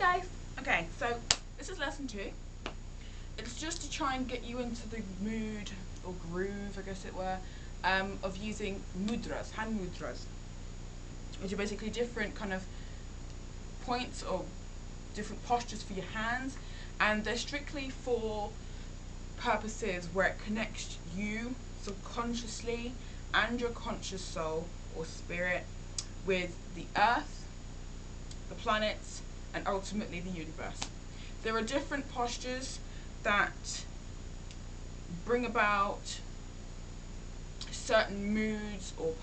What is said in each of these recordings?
guys! Okay, so this is lesson 2. It's just to try and get you into the mood, or groove I guess it were, of using mudras, hand mudras, which are basically different kind of points or different postures for your hands, and they're strictly for purposes where it connects you subconsciously and your conscious soul or spirit with the earth, the planets, and ultimately the universe. There are different postures that bring about certain moods or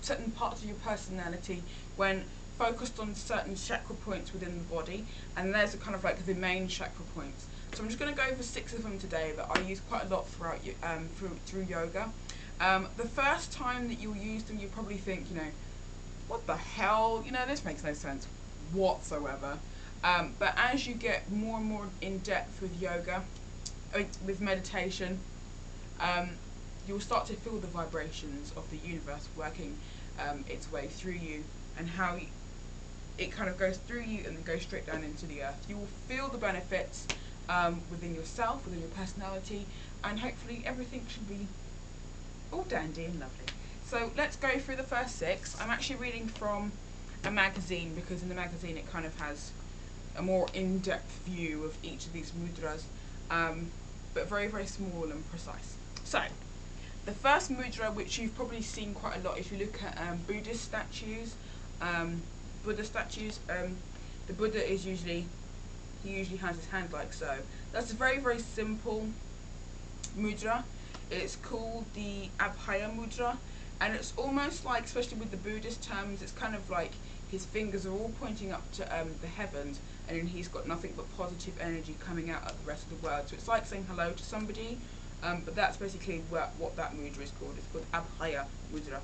certain parts of your personality when focused on certain chakra points within the body, and there's a kind of like the main chakra points. So I'm just going to go over 6 of them today that I use quite a lot throughout through yoga. The first time that you'll use them, you probably think, what the hell, this makes no sense whatsoever. But as you get more and more in depth with yoga, with meditation, you'll start to feel the vibrations of the universe working its way through you, and how it kind of goes through you and then goes straight down into the earth. You will feel the benefits within yourself, within your personality, and hopefully everything should be all dandy and lovely. So let's go through the first 6. I'm actually reading from a magazine, because in the magazine it kind of has a more in-depth view of each of these mudras, but very, very small and precise. So the first mudra, which you've probably seen quite a lot if you look at Buddhist statues, Buddha statues, the Buddha is usually has his hand like so. That's a very, very simple mudra. It's called the Abhaya mudra, and it's almost like, especially with the Buddhist terms, it's kind of like his fingers are all pointing up to the heavens, and then he's got nothing but positive energy coming out at the rest of the world. So it's like saying hello to somebody, but that's basically what that mudra is called. It's called Abhaya mudra.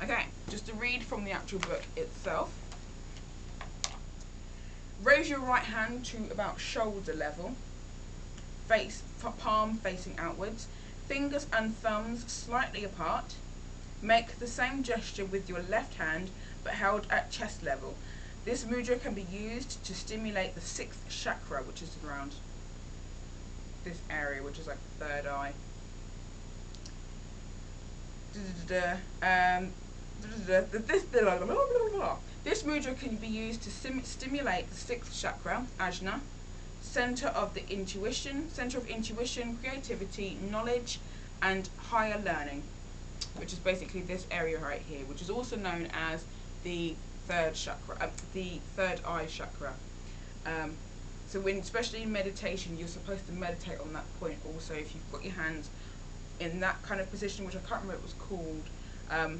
Okay, just to read from the actual book itself. Raise your right hand to about shoulder level, palm facing outwards, fingers and thumbs slightly apart. Make the same gesture with your left hand, but held at chest level. This mudra can be used to stimulate the 6th chakra, which is around this area, which is like the 3rd eye. This mudra can be used to stimulate the 6th chakra, Ajna, center of intuition, creativity, knowledge, and higher learning, which is basically this area right here, which is also known as the 3rd chakra, the 3rd eye chakra. So when, especially in meditation, you're supposed to meditate on that point also. If you've got your hands in that kind of position, which I can't remember what it was called,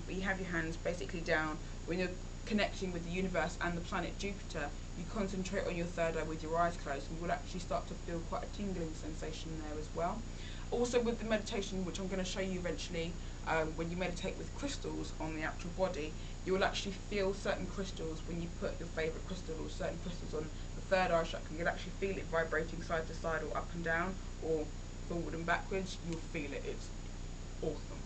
but you have your hands basically down. When you're connecting with the universe and the planet Jupiter, you concentrate on your 3rd eye with your eyes closed, and you will actually start to feel quite a tingling sensation there as well. Also with the meditation, which I'm going to show you eventually, when you meditate with crystals on the actual body, you will actually feel certain crystals when you put your favourite crystal or certain crystals on the 3rd eye chakra. You'll actually feel it vibrating side to side or up and down or forward and backwards. You'll feel it. It's awesome.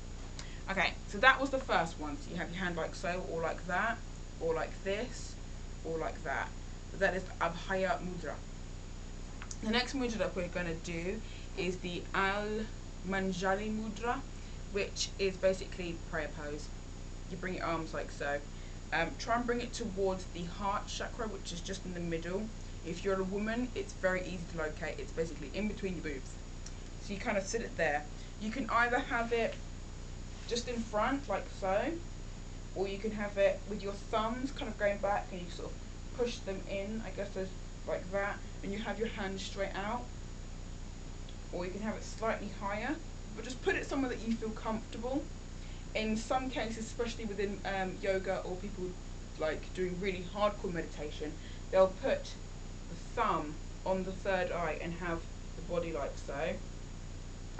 Okay, so that was the first one. So you have your hand like so, or like that, or like this, or like that. But that is the Abhaya mudra. The next mudra that we're going to do is the Al-Manjali mudra, which is basically prayer pose. You bring your arms like so. Try and bring it towards the heart chakra, which is just in the middle. If you're a woman, it's very easy to locate. It's basically in between your boobs. So you kind of sit it there. You can either have it just in front, like so, or you can have it with your thumbs kind of going back, and you sort of push them in, I guess there's like that, and you have your hands straight out. Or you can have it slightly higher, but just put it somewhere that you feel comfortable. In some cases, especially within yoga or people like doing really hardcore meditation, they'll put the thumb on the 3rd eye and have the body like so,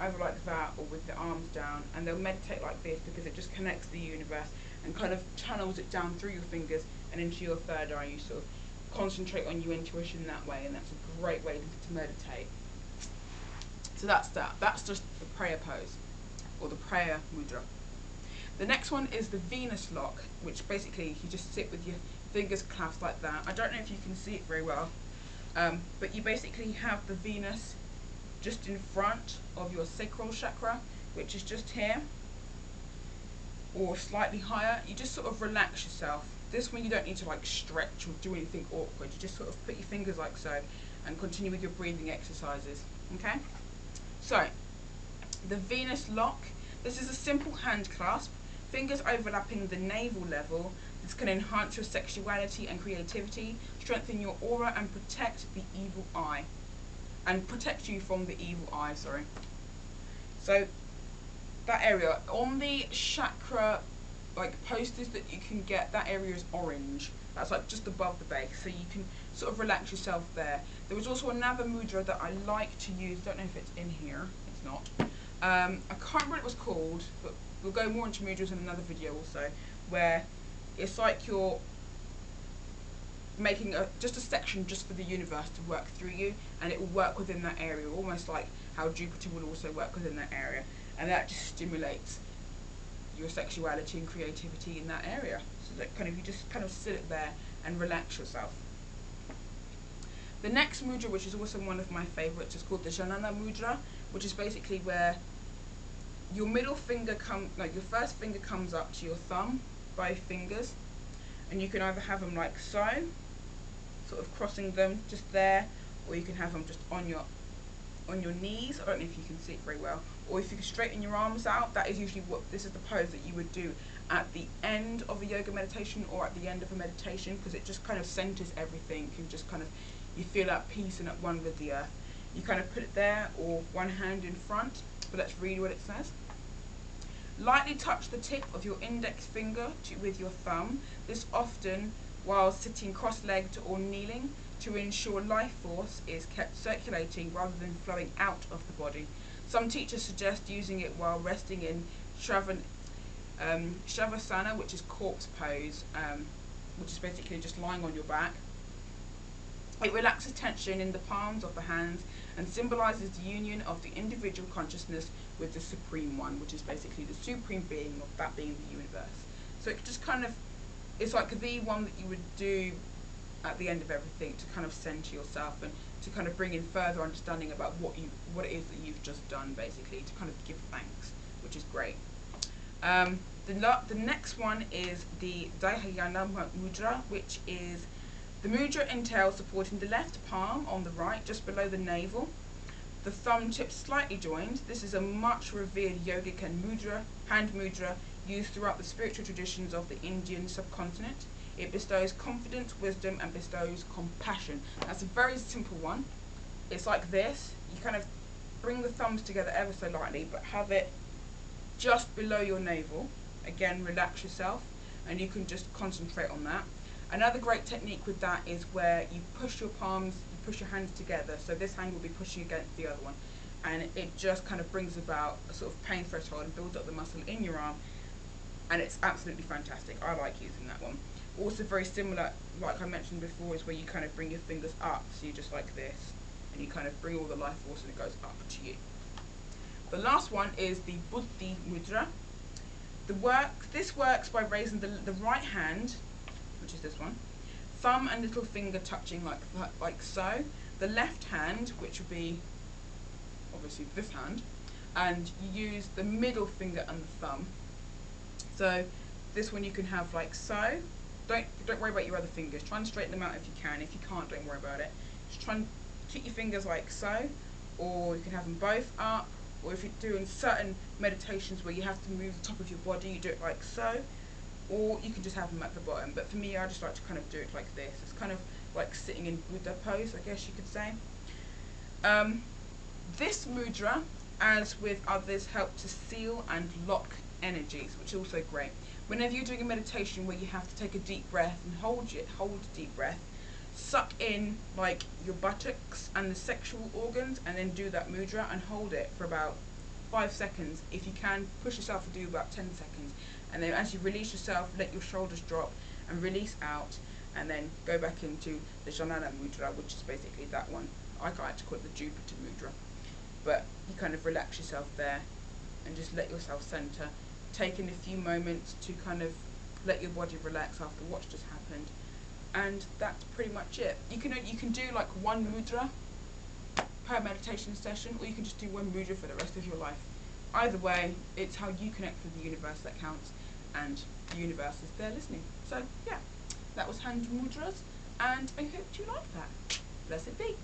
either like that or with the arms down, and they'll meditate like this because it just connects the universe and kind of channels it down through your fingers and into your 3rd eye. You sort of concentrate on your intuition that way, and that's a great way to meditate. So that's that. That's just the prayer pose, or the prayer mudra. The next one is the Venus lock, which basically you just sit with your fingers clasped like that. I don't know if you can see it very well, But you basically have the Venus just in front of your sacral chakra, which is just here, or slightly higher. You just sort of relax yourself. This one you don't need to like stretch or do anything awkward. You just sort of put your fingers like so and continue with your breathing exercises. Okay? So, the Venus lock. This is a simple hand clasp, fingers overlapping the navel level. This can enhance your sexuality and creativity, strengthen your aura, and protect the evil eye. And protect you from the evil eye, sorry. So, that area, on the chakra like posters that you can get, that area is orange. That's like just above the base, so you can sort of relax yourself there. There was also another mudra that I like to use, don't know if it's in here, it's not. I can't remember what it was called, but we'll go more into mudras in another video also, where it's like you're making just a section just for the universe to work through you, and it will work within that area, almost like how Jupiter will also work within that area, and that just stimulates your sexuality and creativity in that area. So that kind of, you just kind of sit it there and relax yourself. The next mudra, which is also one of my favorites, is called the Janana mudra, which is basically where your middle finger like your first finger comes up to your thumb, both fingers, and you can either have them like so, sort of crossing them just there, or you can have them just on your knees. I don't know if you can see it very well, or if you can straighten your arms out. That is usually this is the pose that you would do at the end of a yoga meditation or at the end of a meditation, because it just kind of centers everything, and just kind of, you feel at peace and at one with the earth. You kind of put it there, or one hand in front, but let's read what it says. Lightly touch the tip of your index finger with your thumb, this often while sitting cross-legged or kneeling, to ensure life force is kept circulating rather than flowing out of the body. Some teachers suggest using it while resting in Shavasana, which is corpse pose, which is basically just lying on your back. It relaxes tension in the palms of the hands and symbolizes the union of the individual consciousness with the Supreme One, which is basically the Supreme Being, of that being the universe. So it just kind of, it's like the one that you would do at the end of everything to kind of center yourself and to kind of bring in further understanding about what it is that you've just done, basically, to kind of give thanks, which is great. The next one is the Dhyana mudra, which is, the mudra entails supporting the left palm on the right, just below the navel, the thumb tips slightly joined. This is a much revered yogic and hand mudra used throughout the spiritual traditions of the Indian subcontinent. It bestows confidence, wisdom, and bestows compassion. That's a very simple one. It's like this. You kind of bring the thumbs together ever so lightly, but have it just below your navel. Again, relax yourself, and you can just concentrate on that. Another great technique with that is where you push your palms, you push your hands together, so this hand will be pushing against the other one, and it just kind of brings about a sort of pain threshold and builds up the muscle in your arm, and it's absolutely fantastic. I like using that one. Also very similar, like I mentioned before, is where you kind of bring your fingers up, so you just like this, and you kind of bring all the life force and it goes up to you. The last one is the Buddhi mudra. This works by raising the right hand, which is this one, thumb and little finger touching like so. The left hand, which would be obviously this hand, and you use the middle finger and the thumb. So this one you can have like so. Don't worry about your other fingers. Try and straighten them out if you can. If you can't, don't worry about it. Just try and keep your fingers like so, or you can have them both up, or if you're doing certain meditations where you have to move the top of your body, you do it like so, or you can just have them at the bottom. But for me, I just like to kind of do it like this. It's kind of like sitting in Buddha pose, I guess you could say. This mudra, as with others, help to seal and lock energies, which is also great. Whenever you're doing a meditation where you have to take a deep breath and hold a deep breath, suck in like your buttocks and the sexual organs, and then do that mudra and hold it for about 5 seconds. If you can, push yourself to do about 10 seconds. And then as you release yourself, let your shoulders drop and release out, and then go back into the Janana mudra, which is basically that one. I like to call it the Jupiter mudra. But you kind of relax yourself there and just let yourself center. Take in a few moments to kind of let your body relax after what's just happened, and that's pretty much it. You can do like one mudra per meditation session, or you can just do one mudra for the rest of your life. Either way, it's how you connect with the universe that counts, and the universe is there listening. So yeah, that was hand mudras, and I hope you like that. Blessed be.